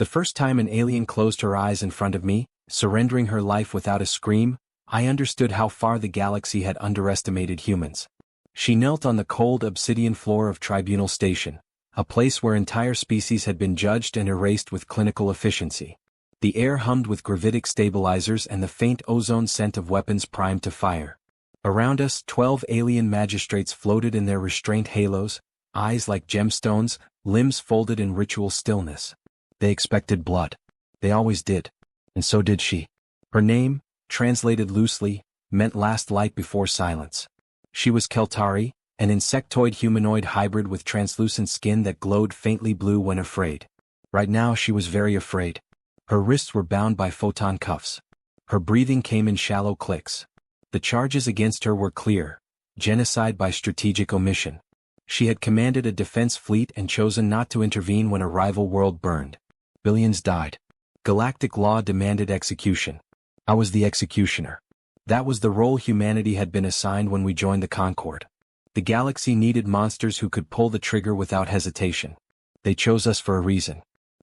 The first time an alien closed her eyes in front of me, surrendering her life without a scream, I understood how far the galaxy had underestimated humans. She knelt on the cold obsidian floor of Tribunal Station, a place where entire species had been judged and erased with clinical efficiency. The air hummed with gravitic stabilizers and the faint ozone scent of weapons primed to fire. Around us, 12 alien magistrates floated in their restraint halos, eyes like gemstones, limbs folded in ritual stillness. They expected blood. They always did. And so did she. Her name, translated loosely, meant last light before silence. She was Keltari, an insectoid humanoid hybrid with translucent skin that glowed faintly blue when afraid. Right now she was very afraid. Her wrists were bound by photon cuffs. Her breathing came in shallow clicks. The charges against her were clear: genocide by strategic omission. She had commanded a defense fleet and chosen not to intervene when a rival world burned. Billions died. Galactic law demanded execution. I was the executioner. That was the role humanity had been assigned when we joined the Concord. The galaxy needed monsters who could pull the trigger without hesitation. They chose us for a reason.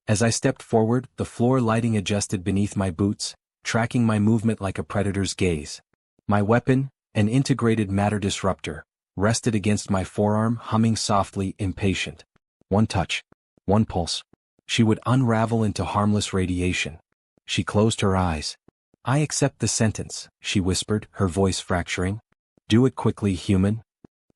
As I stepped forward, the floor lighting adjusted beneath my boots, tracking my movement like a predator's gaze. My weapon, an integrated matter disruptor, rested against my forearm, humming softly, impatient. One touch. One pulse. She would unravel into harmless radiation. She closed her eyes. "I accept the sentence," she whispered, her voice fracturing. "Do it quickly, human."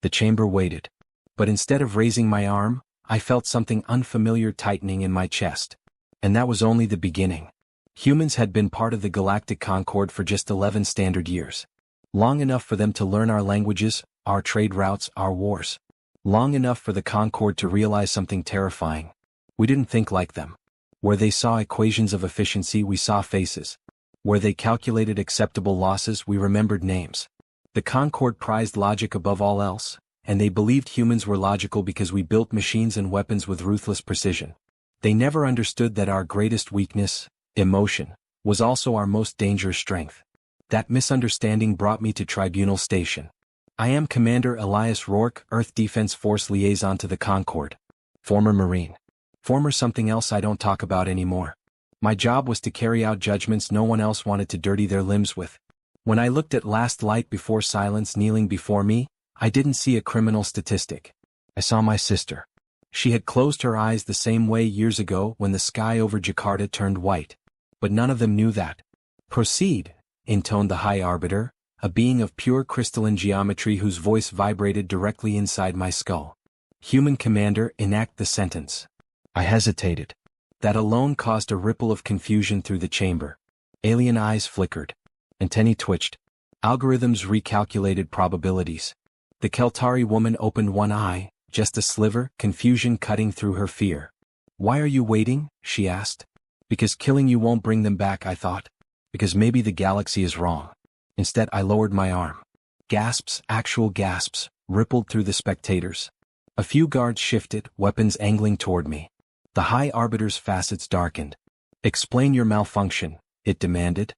The chamber waited. But instead of raising my arm, I felt something unfamiliar tightening in my chest. And that was only the beginning. Humans had been part of the Galactic Concord for just 11 standard years. Long enough for them to learn our languages, our trade routes, our wars. Long enough for the Concord to realize something terrifying. We didn't think like them. Where they saw equations of efficiency, we saw faces. Where they calculated acceptable losses, we remembered names. The Concord prized logic above all else, and they believed humans were logical because we built machines and weapons with ruthless precision. They never understood that our greatest weakness, emotion, was also our most dangerous strength. That misunderstanding brought me to Tribunal Station. I am Commander Elias Rourke, Earth Defense Force Liaison to the Concord. Former Marine. Former something else I don't talk about anymore. My job was to carry out judgments no one else wanted to dirty their limbs with. When I looked at last light before silence kneeling before me, I didn't see a criminal statistic. I saw my sister. She had closed her eyes the same way years ago when the sky over Jakarta turned white. But none of them knew that. "Proceed," intoned the High Arbiter, a being of pure crystalline geometry whose voice vibrated directly inside my skull. "Human Commander, enact the sentence." I hesitated. That alone caused a ripple of confusion through the chamber. Alien eyes flickered. Antennae twitched. Algorithms recalculated probabilities. The Keltari woman opened one eye, just a sliver, confusion cutting through her fear. "Why are you waiting?" she asked. "Because killing you won't bring them back," I thought. "Because maybe the galaxy is wrong." Instead, I lowered my arm. Gasps, actual gasps, rippled through the spectators. A few guards shifted, weapons angling toward me. The High Arbiter's facets darkened. "Explain your malfunction," it demanded.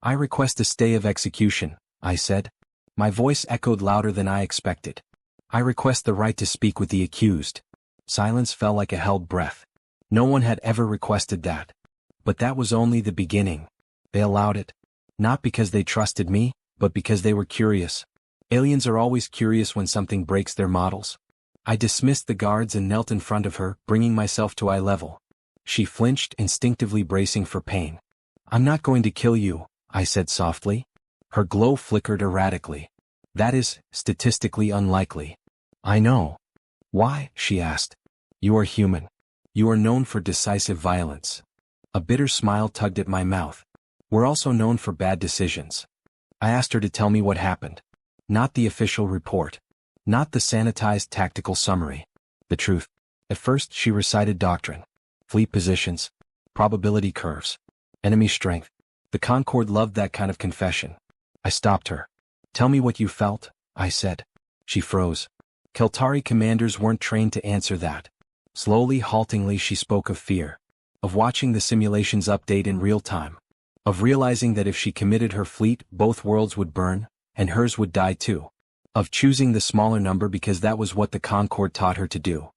"I request a stay of execution," I said. My voice echoed louder than I expected. "I request the right to speak with the accused." Silence fell like a held breath. No one had ever requested that. But that was only the beginning. They allowed it. Not because they trusted me, but because they were curious. Aliens are always curious when something breaks their models. I dismissed the guards and knelt in front of her, bringing myself to eye level. She flinched, instinctively bracing for pain. "I'm not going to kill you," I said softly. Her glow flickered erratically. "That is, statistically unlikely." "I know." "Why?" she asked. "You are human. You are known for decisive violence." A bitter smile tugged at my mouth. "We're also known for bad decisions." I asked her to tell me what happened. Not the official report. Not the sanitized tactical summary. The truth. At first she recited doctrine. Fleet positions. Probability curves. Enemy strength. The Concord loved that kind of confession. I stopped her. "Tell me what you felt," I said. She froze. Keltari commanders weren't trained to answer that. Slowly, haltingly, she spoke of fear. Of watching the simulations update in real time. Of realizing that if she committed her fleet, both worlds would burn, and hers would die too. Of choosing the smaller number because that was what the Concord taught her to do.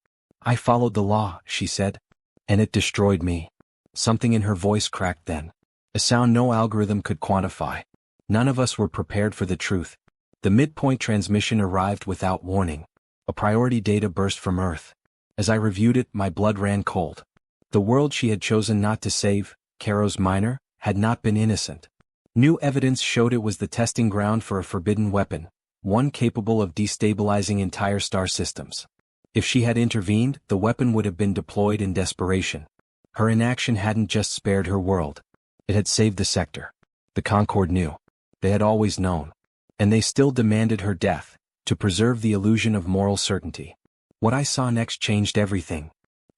"I followed the law," she said. "And it destroyed me." Something in her voice cracked then. A sound no algorithm could quantify. None of us were prepared for the truth. The midpoint transmission arrived without warning. A priority data burst from Earth. As I reviewed it, my blood ran cold. The world she had chosen not to save, Caros Minor, had not been innocent. New evidence showed it was the testing ground for a forbidden weapon, one capable of destabilizing entire star systems. If she had intervened, the weapon would have been deployed in desperation. Her inaction hadn't just spared her world. It had saved the sector. The Concord knew. They had always known. And they still demanded her death, to preserve the illusion of moral certainty. What I saw next changed everything.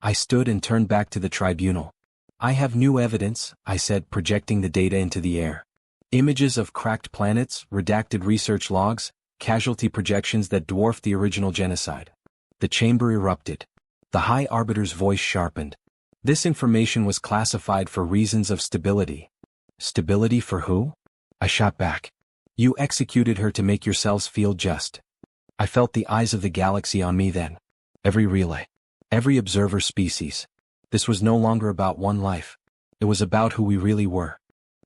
I stood and turned back to the tribunal. I have new evidence, I said, projecting the data into the air. Images of cracked planets, redacted research logs, casualty projections that dwarfed the original genocide. The chamber erupted. The High Arbiter's voice sharpened. This information was classified for reasons of stability. Stability for who? I shot back. You executed her to make yourselves feel just. I felt the eyes of the galaxy on me then. Every relay. Every observer species. This was no longer about one life. It was about who we really were.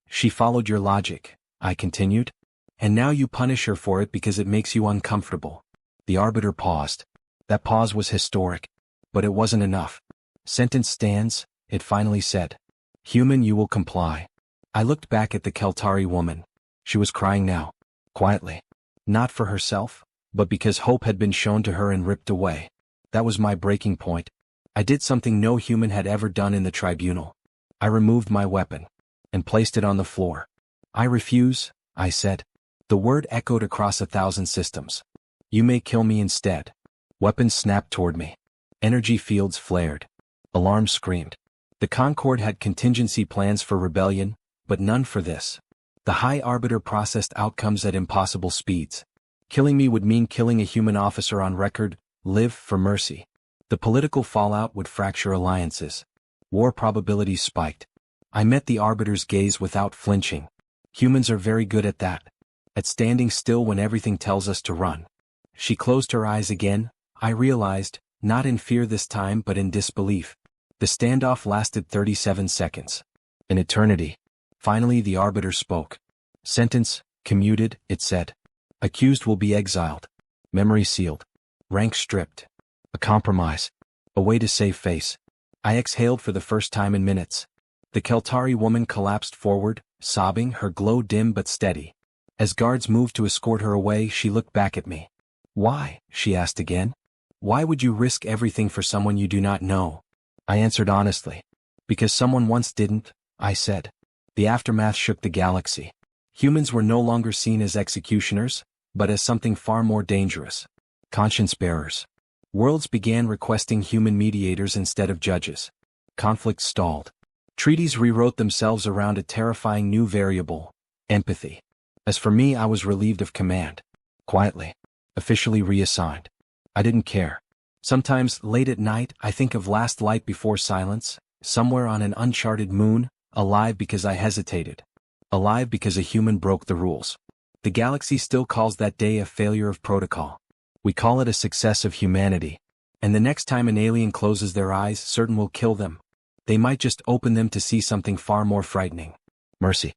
She followed your logic, I continued. And now you punish her for it because it makes you uncomfortable. The Arbiter paused. That pause was historic. But it wasn't enough. Sentence stands, it finally said. Human, you will comply. I looked back at the Keltari woman. She was crying now. Quietly. Not for herself, but because hope had been shown to her and ripped away. That was my breaking point. I did something no human had ever done in the tribunal. I removed my weapon. And placed it on the floor. I refuse, I said. The word echoed across 1,000 systems. You may kill me instead. Weapons snapped toward me. Energy fields flared. Alarms screamed. The Concord had contingency plans for rebellion, but none for this. The High Arbiter processed outcomes at impossible speeds. Killing me would mean killing a human officer on record, live for mercy. The political fallout would fracture alliances. War probabilities spiked. I met the Arbiter's gaze without flinching. Humans are very good at that. At standing still when everything tells us to run. She closed her eyes again, I realized, not in fear this time but in disbelief. The standoff lasted 37 seconds. An eternity. Finally the Arbiter spoke. Sentence, commuted, it said. Accused will be exiled. Memory sealed. Rank stripped. A compromise. A way to save face. I exhaled for the first time in minutes. The Keltari woman collapsed forward, sobbing, her glow dim but steady. As guards moved to escort her away, she looked back at me. Why? She asked again. Why would you risk everything for someone you do not know? I answered honestly. Because someone once didn't, I said. The aftermath shook the galaxy. Humans were no longer seen as executioners, but as something far more dangerous. Conscience bearers. Worlds began requesting human mediators instead of judges. Conflicts stalled. Treaties rewrote themselves around a terrifying new variable, empathy. As for me, I was relieved of command. Quietly. Officially reassigned. I didn't care. Sometimes, late at night, I think of last light before silence, somewhere on an uncharted moon, alive because I hesitated. Alive because a human broke the rules. The galaxy still calls that day a failure of protocol. We call it a success of humanity. And the next time an alien closes their eyes, certain will kill them. They might just open them to see something far more frightening. Mercy.